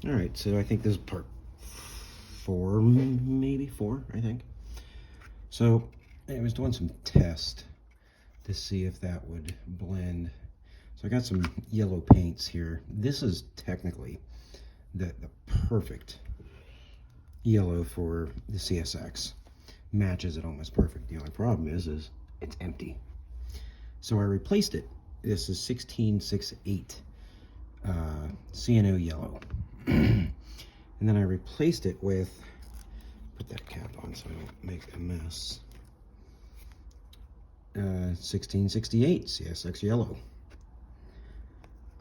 All right, so I think this is part 4, maybe 4, I think. So I was doing some tests to see if that would blend. So I got some yellow paints here. This is technically the perfect yellow for the CSX. Matches it almost perfect. The only problem is it's empty. So I replaced it. This is 1668 CNO yellow. And then I replaced it with, put that cap on so I don't make a mess, 1668 CSX yellow.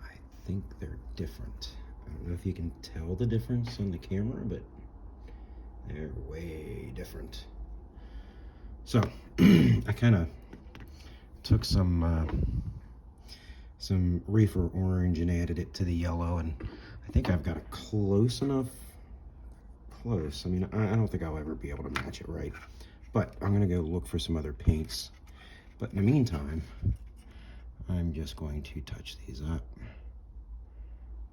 I think they're different. I don't know if you can tell the difference on the camera, but they're way different. So I kind of took some reefer orange and added it to the yellow, and I think I've got it close enough. I mean, I don't think I'll ever be able to match it right, but I'm gonna go look for some other paints. But in the meantime, I'm just going to touch these up.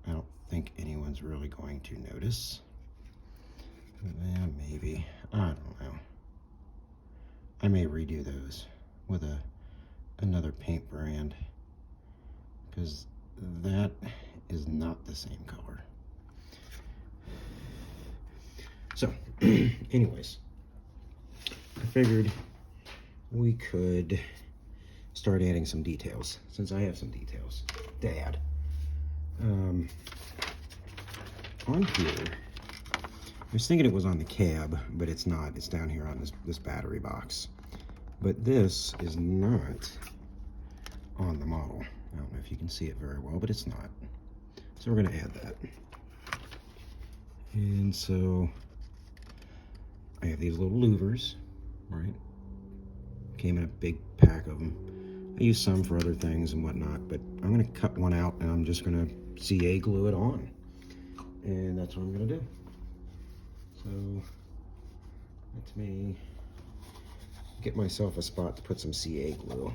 I don't think anyone's really going to notice. Yeah, maybe. I don't know. I may redo those with another paint brand, because that is not the same color. So, anyways, I figured we could start adding some details, since I have some details to add. On here, I was thinking it was on the cab, but it's not. It's down here on this battery box. But this is not on the model. I don't know if you can see it very well, but it's not. So we're going to add that. And so I have these little louvers, right? Came in a big pack of them. I use some for other things and whatnot, but I'm going to cut one out and I'm just going to CA glue it on. And that's what I'm going to do. So let me get myself a spot to put some CA glue.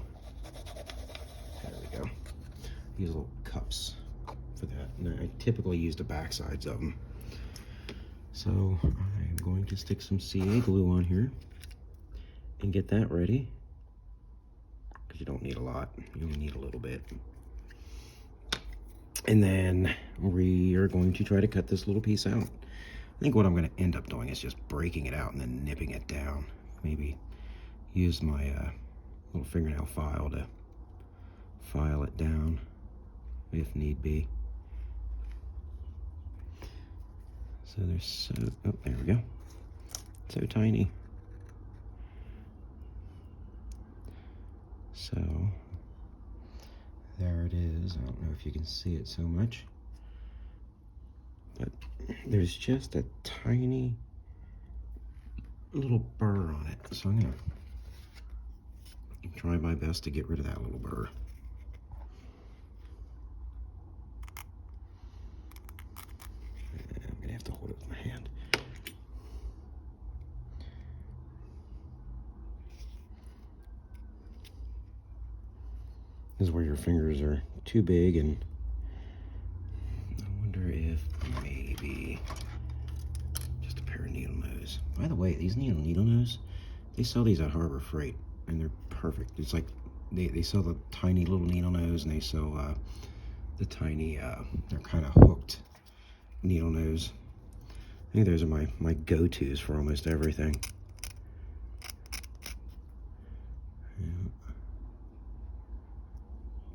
There we go. Use little cups for that. And I typically use the back sides of them. So I'm going to stick some CA glue on here and get that ready. Because you don't need a lot. You only need a little bit. And then we are going to try to cut this little piece out. I think what I'm going to end up doing is just breaking it out and then nipping it down. Maybe use my little fingernail file to file it down if need be. So they're so, oh, there we go. So tiny. So there it is. I don't know if you can see it so much, but there's just a tiny little burr on it. So I'm gonna try my best to get rid of that little burr. I'm gonna have to hold it with my hand. This is where your fingers are too big, and I wonder if maybe just a pair of needle nose. By the way, these needle nose, they sell these at Harbor Freight, and they're perfect. It's like they sell the tiny little needle nose, and they sell the tiny, they're kind of hooked needle nose. I think those are my go-tos for almost everything.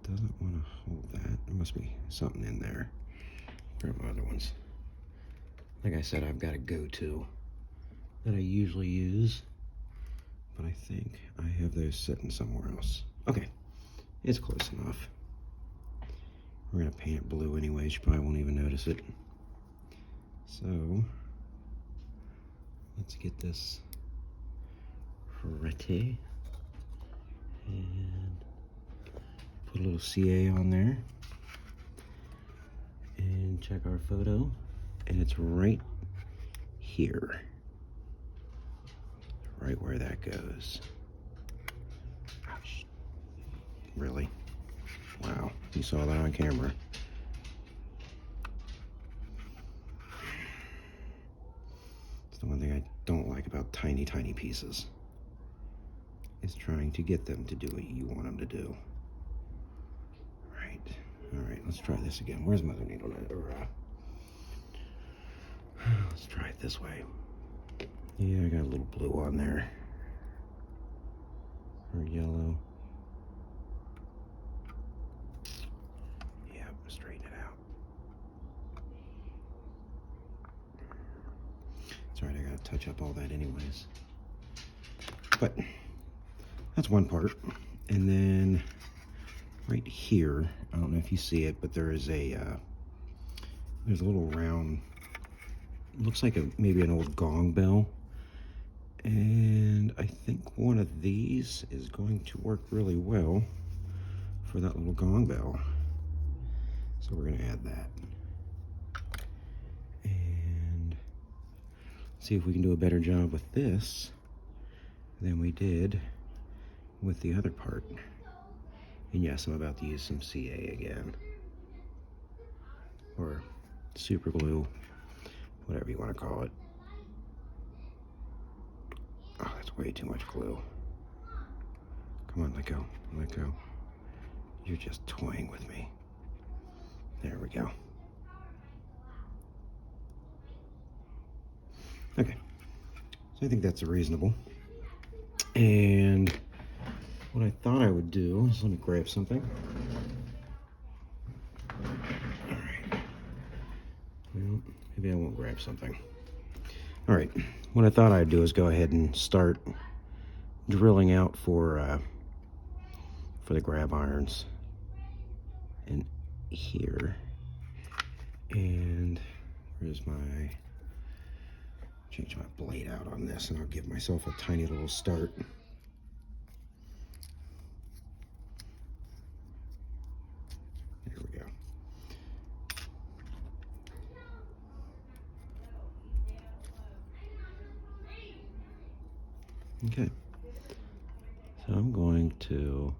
Doesn't want to hold that. There must be something in there. Grab my other ones. Like I said, I've got a go-to that I usually use, but I think I have those sitting somewhere else. Okay, it's close enough. We're gonna paint it blue anyways. You probably won't even notice it. So let's get this ready and put a little CA on there and check our photo, and it's right here, right where that goes. Ouch. Really? Wow, you saw that on camera. I don't like about tiny, tiny pieces, is trying to get them to do what you want them to do. Right. All right, let's try this again. Where's my other needle? Let's try it this way. Yeah, I got a little blue on there. Or yellow. Yeah, straighten it out. It's alright, I gotta touch up all that anyways. But that's one part. And then right here, I don't know if you see it, but there is there's a little round, looks like maybe an old gong bell. And I think one of these is going to work really well for that little gong bell. So we're gonna add that. And see if we can do a better job with this than we did with the other part. And yes, I'm about to use some CA again. Or super glue, whatever you want to call it. Oh, that's way too much glue. Come on, let go, let go. You're just toying with me. There we go. Okay, so I think that's reasonable. And what I thought I would do is, let me grab something. All right. Well, maybe I won't grab something. All right, what I thought I'd do is go ahead and start drilling out for the grab irons in here. And where's my, change my blade out on this, and I'll give myself a tiny little start. There we go. Okay, so I'm going to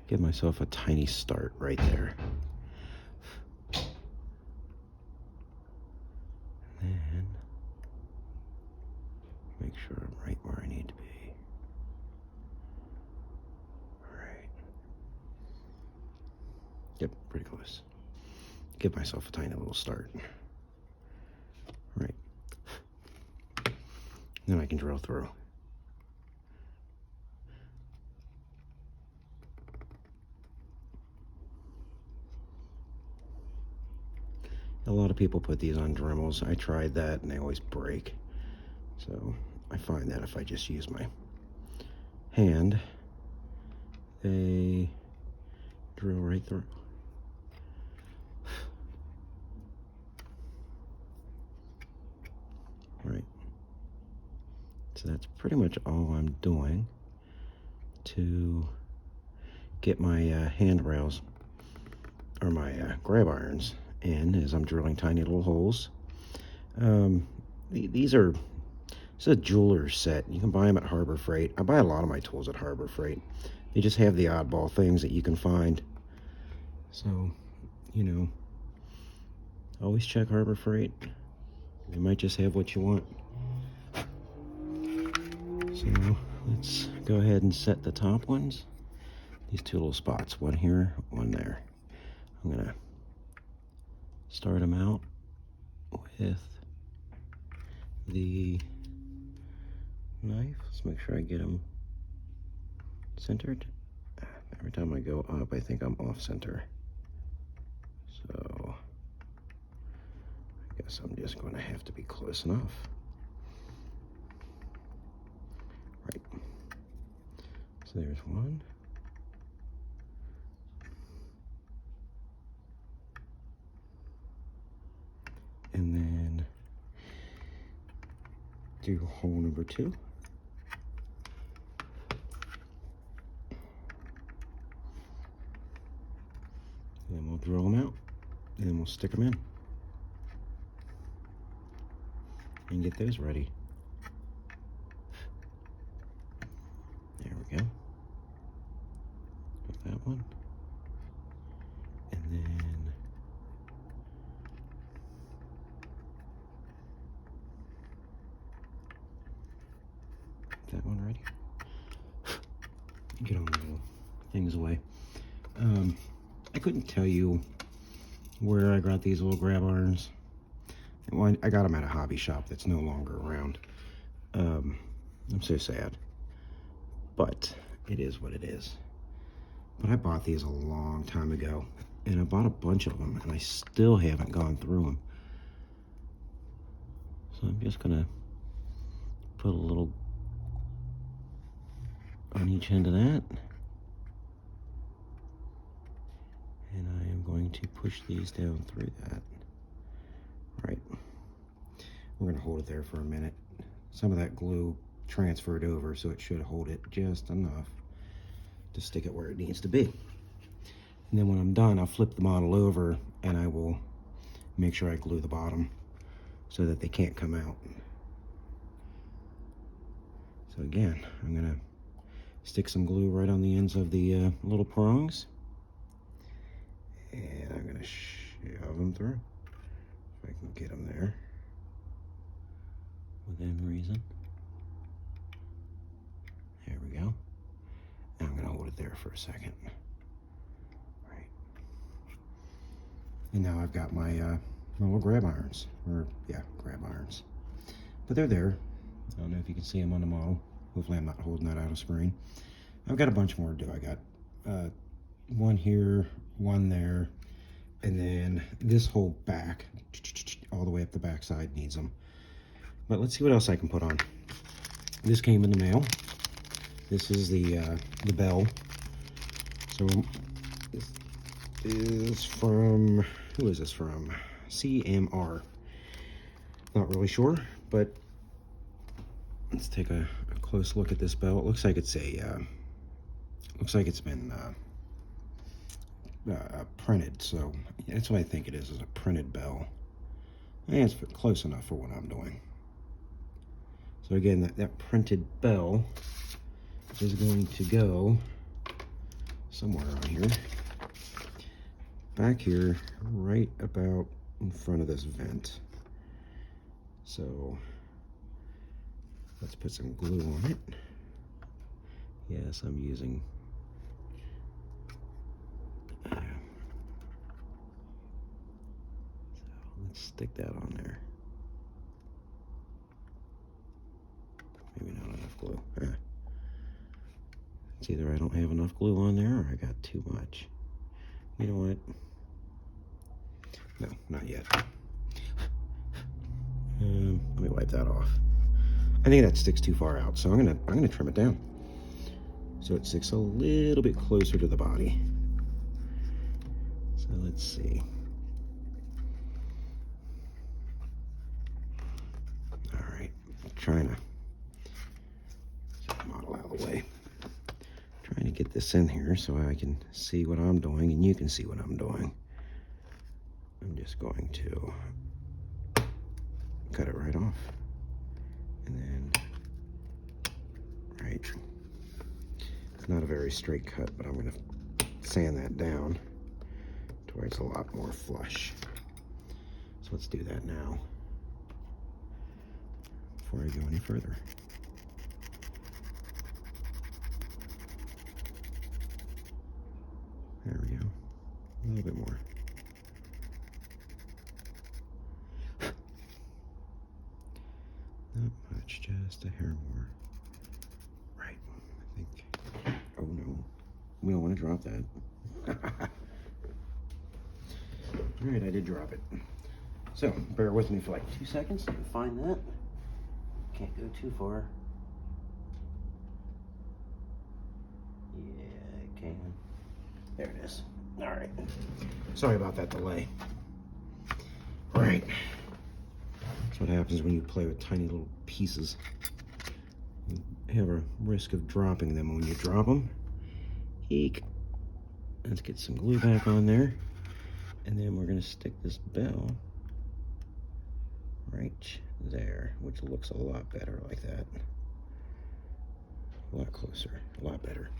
give myself a tiny start right there. And then make sure I'm right where I need to be. All right. Yep, pretty close. Give myself a tiny little start. Right. Then I can drill through. A lot of people put these on Dremels. I tried that and they always break. So I find that if I just use my hand, they drill right through. Right. So that's pretty much all I'm doing to get my handrails, or my grab irons in, as I'm drilling tiny little holes. These are, it's a jeweler's set. You can buy them at Harbor Freight. I buy a lot of my tools at Harbor Freight. They just have the oddball things that you can find. So, you know, always check Harbor Freight. They might just have what you want. So let's go ahead and set the top ones. These two little spots, one here, one there. I'm gonna start them out with the knife. Let's make sure I get them centered. Every time I go up, I think I'm off center. So I guess I'm just going to have to be close enough. Right. So there's one. And then do hole number 2. And then we'll drill them out, and then we'll stick them in and get those ready. There we go. Got that one. And then things away. I couldn't tell you where I got these little grab irons. Well, I got them at a hobby shop that's no longer around. I'm so sad, but it is what it is. But I bought these a long time ago, and I bought a bunch of them, and I still haven't gone through them. So I'm just gonna put a little on each end of that. And I am going to push these down through that. Right. We're going to hold it there for a minute. Some of that glue transferred over, so it should hold it just enough to stick it where it needs to be. And then when I'm done, I'll flip the model over and I will make sure I glue the bottom so that they can't come out. So again, I'm going to stick some glue right on the ends of the little prongs. And I'm going to shove them through, if I can get them there within reason. There we go. And I'm going to hold it there for a second. Right. And now I've got my little grab irons, or yeah, grab irons. But they're there. I don't know if you can see them on the model. Hopefully I'm not holding that out of screen. I've got a bunch more to do. I got one here, one there, and then this whole back, all the way up the back side needs them. But let's see what else I can put on. This came in the mail. This is the bell. So this is from, who is this from? CMR. Not really sure, but let's take a close look at this bell. It looks like it's a, looks like it's been printed, so that's what I think it is a printed bell. And it's close enough for what I'm doing. So again, that printed bell is going to go somewhere on here, back here, right about in front of this vent. So let's put some glue on it. Yes, I'm using so let's stick that on there. Maybe not enough glue. It's either I don't have enough glue on there or I got too much. You know what? No, not yet. Let me wipe that off. I think that sticks too far out, so I'm gonna trim it down so it sticks a little bit closer to the body. So let's see. All right, I'm trying to get the model out of the way. Trying to get this in here so I can see what I'm doing and you can see what I'm doing. I'm just going to cut it right off. And then, right. It's not a very straight cut, but I'm going to sand that down to where it's a lot more flush. So let's do that now before I go any further. There we go. A little bit more. Not much, just a hair more. Right, I think. Oh no, we don't want to drop that. All right, I did drop it. So bear with me for like 2 seconds and find that. Can't go too far. Yeah, I can. There it is. All right. Sorry about that delay. All right. That's what happens when you play with tiny little pieces. You have a risk of dropping them. When you drop them, eek. Let's get some glue back on there. And then we're going to stick this bell right there, which looks a lot better like that. A lot closer, a lot better.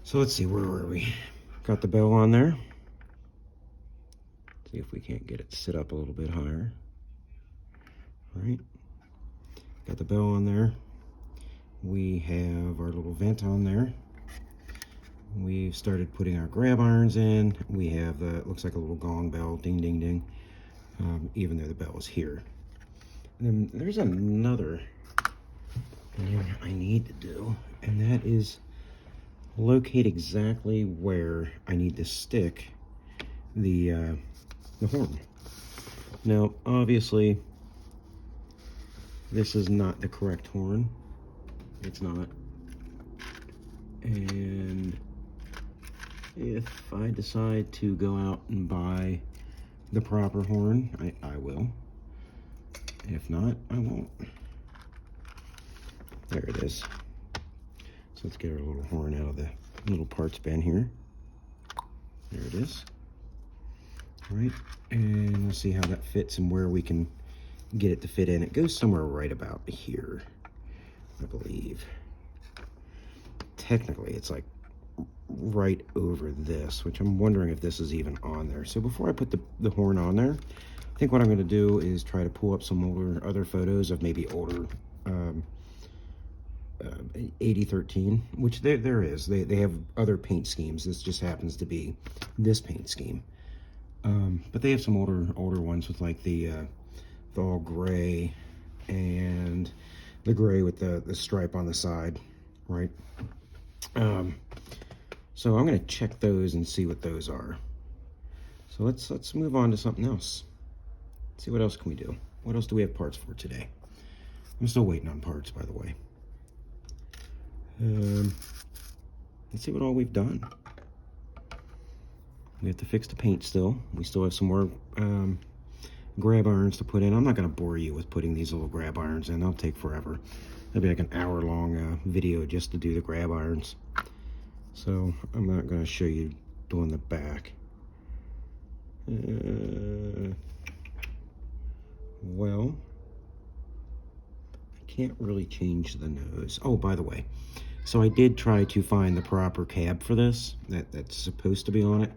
So let's see, where were we? Got the bell on there. See if we can't get it to sit up a little bit higher. All right, got the bell on there. We have our little vent on there. we've started putting our grab irons in. We have it looks like a little gong bell, ding ding ding, even though the bell is here. And then there's another thing I need to do, and that is locate exactly where I need to stick the horn. Now, obviously, this is not the correct horn. It's not. And if I decide to go out and buy the proper horn, I will. If not, I won't. There it is. So let's get our little horn out of the little parts bin here. There it is. All right, and let's see how that fits and where we can get it to fit in. It goes somewhere right about here, I believe. Technically, it's like right over this, which I'm wondering if this is even on there. So before I put the horn on there, I think what I'm going to do is try to pull up some other photos of maybe older SD40-2, which there is. They have other paint schemes. This just happens to be this paint scheme. But they have some older ones with like the all gray and the gray with the stripe on the side, right? So I'm going to check those and see what those are. So let's move on to something else. Let's see what else can we do. What else do we have parts for today? I'm still waiting on parts, by the way. Let's see what all we've done. We have to fix the paint still. We still have some more grab irons to put in. I'm not going to bore you with putting these little grab irons in. They'll take forever. It'll be like an hour-long video just to do the grab irons. So I'm not going to show you doing the back. Well, I can't really change the nose. Oh, by the way, so I did try to find the proper cab for this that's supposed to be on it.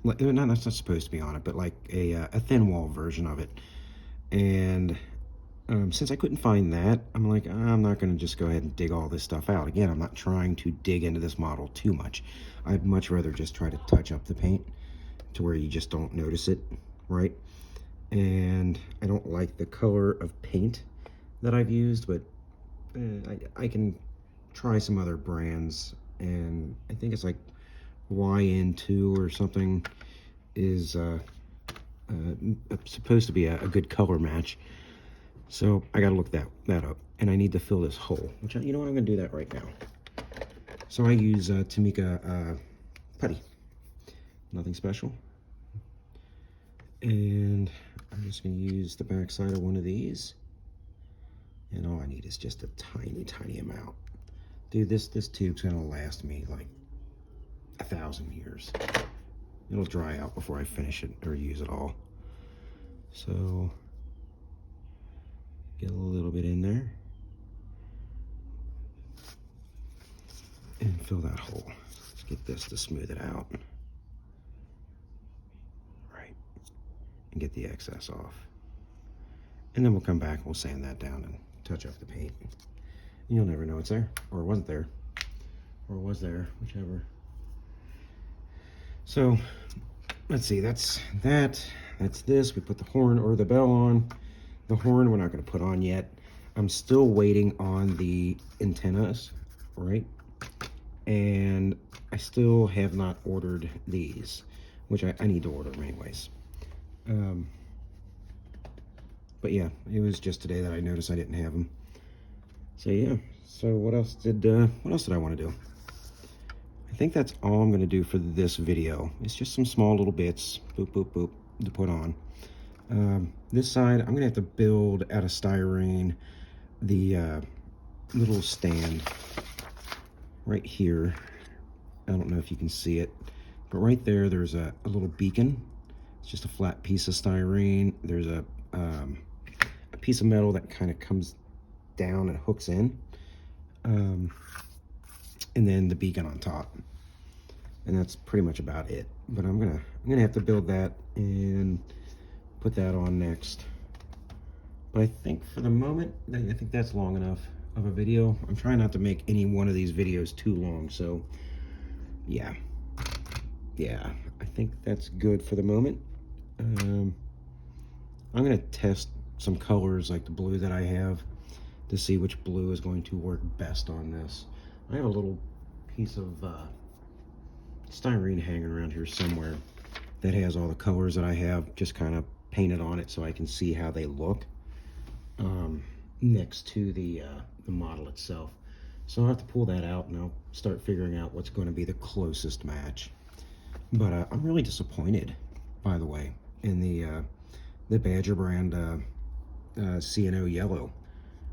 That's not supposed to be on it, but like a thin wall version of it. And since I couldn't find that, I'm like, I'm not going to just go ahead and dig all this stuff out. Again, I'm not trying to dig into this model too much. I'd much rather just try to touch up the paint to where you just don't notice it, right? And I don't like the color of paint that I've used, but I can try some other brands, and I think it's like YN2 or something is supposed to be a good color match. So I gotta look that up, and I need to fill this hole, which you know what, I'm gonna do that right now. So I use Tamika putty, nothing special, and I'm just gonna use the back side of one of these, and all I need is just a tiny amount. Dude, this tube's gonna last me like 1,000 years. It'll dry out before I finish it or use it all. So get a little bit in there and fill that hole. Let's get this to smooth it out. Right. And get the excess off. And then we'll come back and we'll sand that down and touch up the paint. And you'll never know it's there, or it wasn't there, or it was there, whichever. So let's see, that's this. We put the horn or the bell on. The horn we're not going to put on yet. I'm still waiting on the antennas, right? And I still have not ordered these, which I need to order them anyways. But yeah, it was just today that I noticed I didn't have them. So yeah, so what else did I want to do? I think that's all I'm going to do for this video. It's just some small little bits, boop, boop, boop, to put on. This side, I'm going to have to build out of styrene the little stand right here. I don't know if you can see it, but right there, there's a little beacon. It's just a flat piece of styrene. There's a piece of metal that kind of comes down and hooks in. And then the beacon on top, and that's pretty much about it. But I'm gonna have to build that and put that on next. But I think for the moment, I think that's long enough of a video. I'm trying not to make any one of these videos too long, so yeah, I think that's good for the moment. I'm gonna test some colors like the blue that I have to see which blue is going to work best on this. I have a little piece of styrene hanging around here somewhere that has all the colors that I have just kind of painted on it so I can see how they look next to the model itself. So I'll have to pull that out and I'll start figuring out what's going to be the closest match. But I'm really disappointed, by the way, in the Badger brand CNO yellow,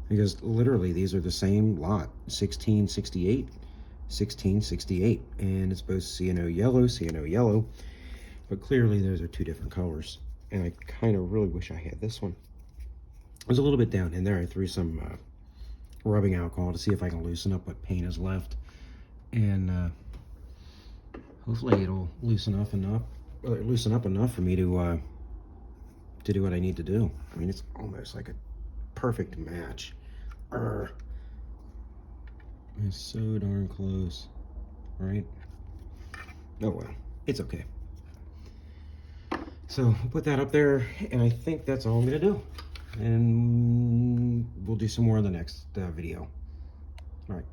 because literally these are the same lot, 1668, 1668, and it's both CNO yellow, but clearly those are two different colors, and I kind of really wish I had this one. It was a little bit down in there. I threw some rubbing alcohol to see if I can loosen up what paint is left, and hopefully it'll loosen up enough for me to do what I need to do. I mean, it's almost like a perfect match. It's so darn close, right? Oh well, it's okay. So I'll put that up there, and I think that's all I'm gonna do. And we'll do some more in the next video. All right.